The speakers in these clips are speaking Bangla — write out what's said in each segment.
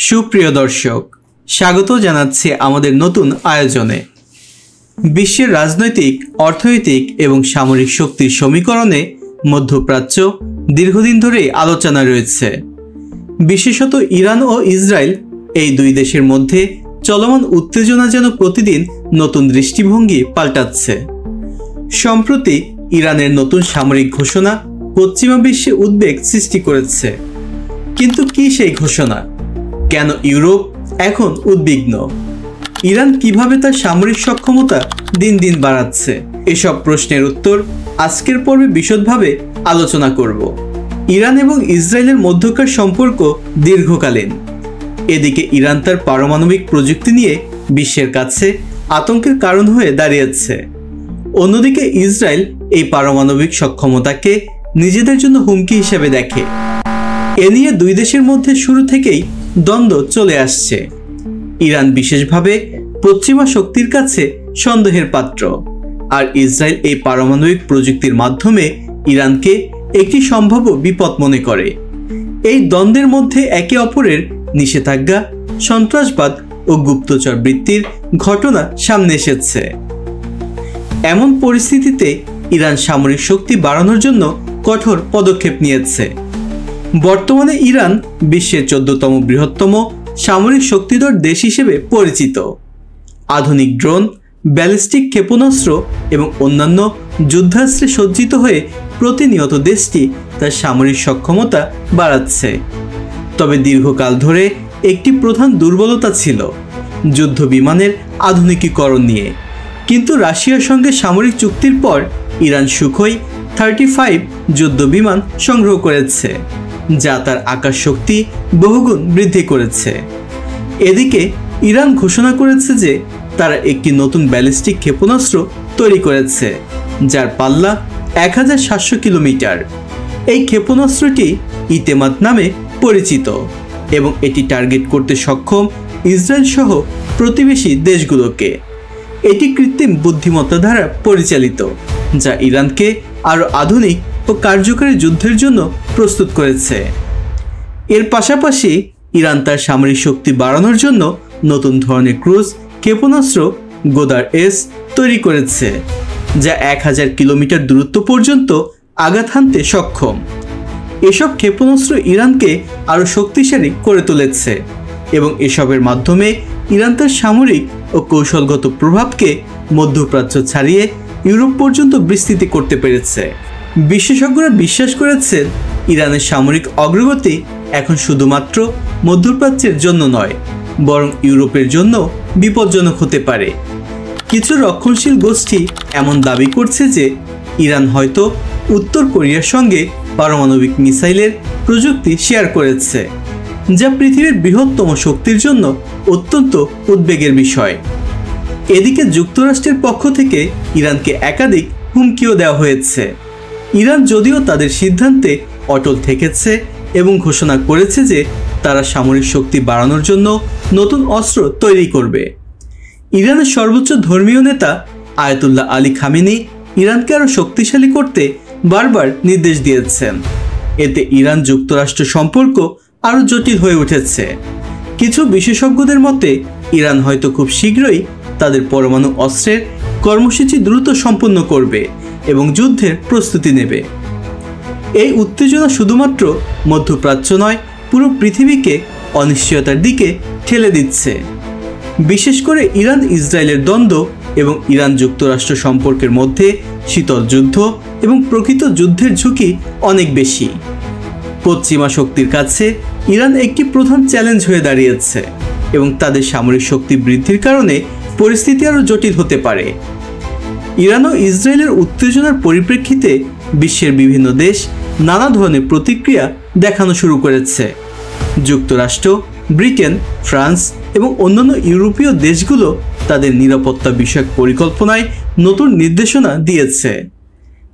সুপ্রিয় দর্শক, স্বাগত জানাচ্ছি আমাদের নতুন আয়োজনে। বিশ্বের রাজনৈতিক, অর্থনৈতিক এবং সামরিক শক্তির সমীকরণে মধ্যপ্রাচ্য দীর্ঘদিন ধরেই আলোচনা রয়েছে। বিশেষত ইরান ও ইসরায়েল, এই দুই দেশের মধ্যে চলমান উত্তেজনা যেন প্রতিদিন নতুন দৃষ্টিভঙ্গি পাল্টাচ্ছে। সম্প্রতি ইরানের নতুন সামরিক ঘোষণা পশ্চিমা বিশ্বে উদ্বেগ সৃষ্টি করেছে। কিন্তু কি সেই ঘোষণা? কেন ইউরোপ এখন উদ্বিগ্ন? ইরান কিভাবে তার সামরিক সক্ষমতা দিন দিন বাড়াচ্ছে? এসব প্রশ্নের উত্তর আজকের পর্বে বিশদভাবে আলোচনা করব। ইরান এবং ইসরায়েলের মধ্যকার সম্পর্ক দীর্ঘকালীন। এদিকে ইরান তার পারমাণবিক প্রযুক্তি নিয়ে বিশ্বের কাছে আতঙ্কের কারণ হয়ে দাঁড়িয়েছে। অন্যদিকে ইসরায়েল এই পারমাণবিক সক্ষমতাকে নিজেদের জন্য হুমকি হিসেবে দেখে। এ নিয়ে দুই দেশের মধ্যে শুরু থেকেই দ্বন্দ্ব চলে আসছে। ইরান বিশেষভাবে পশ্চিমা শক্তির কাছে সন্দেহের পাত্র, আর ইসরায়েল এই পারমাণবিক প্রযুক্তির মাধ্যমে ইরানকে একটি সম্ভাব্য বিপদ মনে করে। এই দ্বন্দ্বের মধ্যে একে অপরের নিষেধাজ্ঞা, সন্ত্রাসবাদ ও গুপ্তচর বৃত্তির ঘটনা সামনে এসেছে। এমন পরিস্থিতিতে ইরান সামরিক শক্তি বাড়ানোর জন্য কঠোর পদক্ষেপ নিয়েছে। বর্তমানে ইরান বিশ্বের 14তম বৃহত্তম সামরিক শক্তিধর দেশ হিসেবে পরিচিত। আধুনিক ড্রোন, ব্যালিস্টিক ক্ষেপণাস্ত্র এবং অন্যান্য যুদ্ধাস্ত্রে সজ্জিত হয়ে প্রতিনিয়ত দেশটি তার সামরিক সক্ষমতা বাড়াচ্ছে। তবে দীর্ঘকাল ধরে একটি প্রধান দুর্বলতা ছিল যুদ্ধ বিমানের আধুনিকীকরণ নিয়ে। কিন্তু রাশিয়ার সঙ্গে সামরিক চুক্তির পর ইরান সুখোই 35 যুদ্ধ বিমান সংগ্রহ করেছে, যা তার আকাশ শক্তি বহুগুণ বৃদ্ধি করেছে। এদিকে ইরান ঘোষণা করেছে যে তারা একটি নতুন ব্যালিস্টিক ক্ষেপণাস্ত্র তৈরি করেছে, যার পাল্লা 1700 কিলোমিটার। এই ক্ষেপণাস্ত্রটি ইতেমাদ নামে পরিচিত এবং এটি টার্গেট করতে সক্ষম ইসরায়েল সহ প্রতিবেশী দেশগুলোকে। এটি কৃত্রিম বুদ্ধিমত্তা দ্বারা পরিচালিত, যা ইরানকে আরও আধুনিক ও কার্যকরী যুদ্ধের জন্য প্রস্তুত করেছে। এর পাশাপাশি ইরান তার সামরিক শক্তি বাড়ানোর জন্য নতুন ধরনের ক্রুজ ক্ষেপণাস্ত্র গোদার-এস তৈরি করেছে, যা 1000 কিলোমিটার দূরত্ব পর্যন্ত আঘাত হানতে সক্ষম। এসব ক্ষেপণাস্ত্র ইরানকে আরও শক্তিশালী করে তুলেছে এবং এসবের মাধ্যমে ইরান তার সামরিক ও কৌশলগত প্রভাবকে মধ্যপ্রাচ্য ছাড়িয়ে ইউরোপ পর্যন্ত বিস্তৃত করতে পেরেছে। বিশেষজ্ঞরা বিশ্বাস করেছেন ইরানের সামরিক অগ্রগতি এখন শুধুমাত্র মধ্যপ্রাচ্যের জন্য নয়, বরং ইউরোপের জন্য বিপজ্জনক হতে পারে। কিছু রক্ষণশীল গোষ্ঠী এমন দাবি করছে যে ইরান হয়তো উত্তর কোরিয়ার সঙ্গে পারমাণবিক মিসাইলের প্রযুক্তি শেয়ার করেছে, যা পৃথিবীর বৃহত্তম শক্তির জন্য অত্যন্ত উদ্বেগের বিষয়। এদিকে যুক্তরাষ্ট্রের পক্ষ থেকে ইরানকে একাধিক হুমকিও দেওয়া হয়েছে। ইরান যদিও তাদের সিদ্ধান্তে অটল থেকেছে এবং ঘোষণা করেছে যে তারা সামরিক শক্তি বাড়ানোর জন্য নতুন অস্ত্র তৈরি করবে। ইরানের সর্বোচ্চ ধর্মীয় নেতা আয়াতুল্লাহ আলী খামেনি ইরানকে আরও শক্তিশালী করতে বারবার নির্দেশ দিয়েছেন। এতে ইরান যুক্তরাষ্ট্র সম্পর্ক আরও জটিল হয়ে উঠেছে। কিছু বিশেষজ্ঞদের মতে ইরান হয়তো খুব শীঘ্রই তাদের পরমাণু অস্ত্রের কর্মসূচি দ্রুত সম্পন্ন করবে এবং যুদ্ধের প্রস্তুতি নেবে। এই উত্তেজনা শুধুমাত্র মধ্যপ্রাচ্য নয়, পুরো পৃথিবীকে অনিশ্চয়তার দিকে ঠেলে দিচ্ছে। বিশেষ করে ইরান ইসরায়েলের দ্বন্দ্ব এবং ইরান যুক্তরাষ্ট্র সম্পর্কের মধ্যে শীতল যুদ্ধ এবং প্রকৃত যুদ্ধের ঝুঁকি অনেক বেশি। পশ্চিমা শক্তির কাছে ইরান একটি প্রধান চ্যালেঞ্জ হয়ে দাঁড়িয়েছে এবং তাদের সামরিক শক্তি বৃদ্ধির কারণে পরিস্থিতি আরও জটিল হতে পারে। ইরান ও ইসরায়েলের উত্তেজনার পরিপ্রেক্ষিতে বিশ্বের বিভিন্ন দেশ নানা ধরনের প্রতিক্রিয়া দেখানো শুরু করেছে। যুক্তরাষ্ট্র, ব্রিটেন, ফ্রান্স এবং অন্যান্য ইউরোপীয় দেশগুলো তাদের নিরাপত্তা বিষয়ক পরিকল্পনায় নতুন নির্দেশনা দিয়েছে।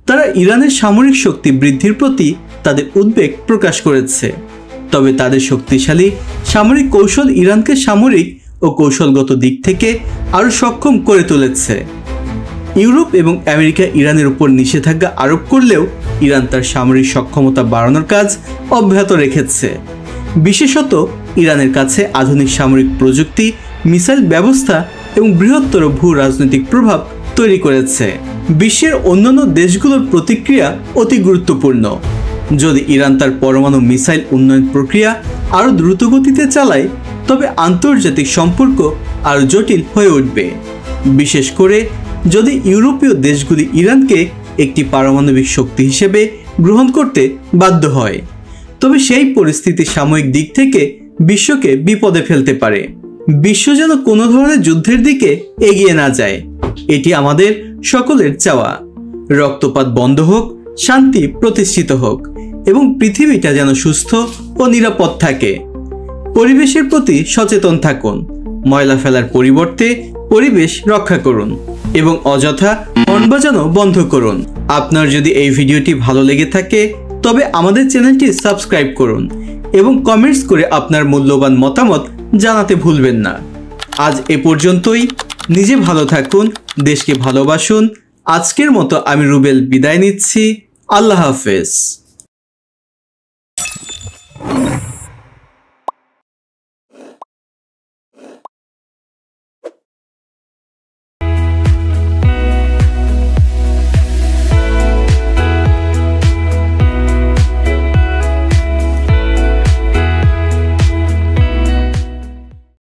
তারা ইরানের সামরিক শক্তি বৃদ্ধির প্রতি তাদের উদ্বেগ প্রকাশ করেছে। তবে তাদের শক্তিশালী সামরিক কৌশল ইরানকে সামরিক ও কৌশলগত দিক থেকে আরও সক্ষম করে তুলেছে। ইউরোপ এবং আমেরিকা ইরানের উপর নিষেধাজ্ঞা আরোপ করলেও ইরান তার সামরিক সক্ষমতা বাড়ানোর কাজ অব্যাহত রেখেছে। বিশেষত ইরানের কাছে আধুনিক সামরিক প্রযুক্তি, মিসাইল ব্যবস্থা এবং বৃহত্তর ভূ রাজনৈতিক প্রভাব তৈরি করেছে। বিশ্বের অন্যান্য দেশগুলোর প্রতিক্রিয়া অতি গুরুত্বপূর্ণ। যদি ইরান তার পরমাণু মিসাইল উন্নয়ন প্রক্রিয়া আরও দ্রুতগতিতে চালায়, তবে আন্তর্জাতিক সম্পর্ক আরও জটিল হয়ে উঠবে। বিশেষ করে যদি ইউরোপীয় দেশগুলি ইরানকে একটি পারমাণবিক শক্তি হিসেবে গ্রহণ করতে বাধ্য হয়, তবে সেই পরিস্থিতি সাময়িক দিক থেকে বিশ্বকে বিপদে ফেলতে পারে। বিশ্ব যেন কোনো ধরনের যুদ্ধের দিকে এগিয়ে না যায়, এটি আমাদের সকলের চাওয়া। রক্তপাত বন্ধ হোক, শান্তি প্রতিষ্ঠিত হোক এবং পৃথিবীটা যেন সুস্থ ও নিরাপদ থাকে। পরিবেশের প্রতি সচেতন থাকুন, ময়লা ফেলার পরিবর্তে পরিবেশ রক্ষা করুন এবং অযথা হর্ন বাজানো বন্ধ করুন। আপনার যদি এই ভিডিওটি ভালো লেগে থাকে তবে আমাদের চ্যানেলটি সাবস্ক্রাইব করুন এবং কমেন্টস করে আপনার মূল্যবান মতামত জানাতে ভুলবেন না। আজ এ পর্যন্তই। নিজে ভালো থাকুন, দেশকে ভালোবাসুন। আজকের মতো আমি রুবেল বিদায় নিচ্ছি। আল্লাহ হাফেজ।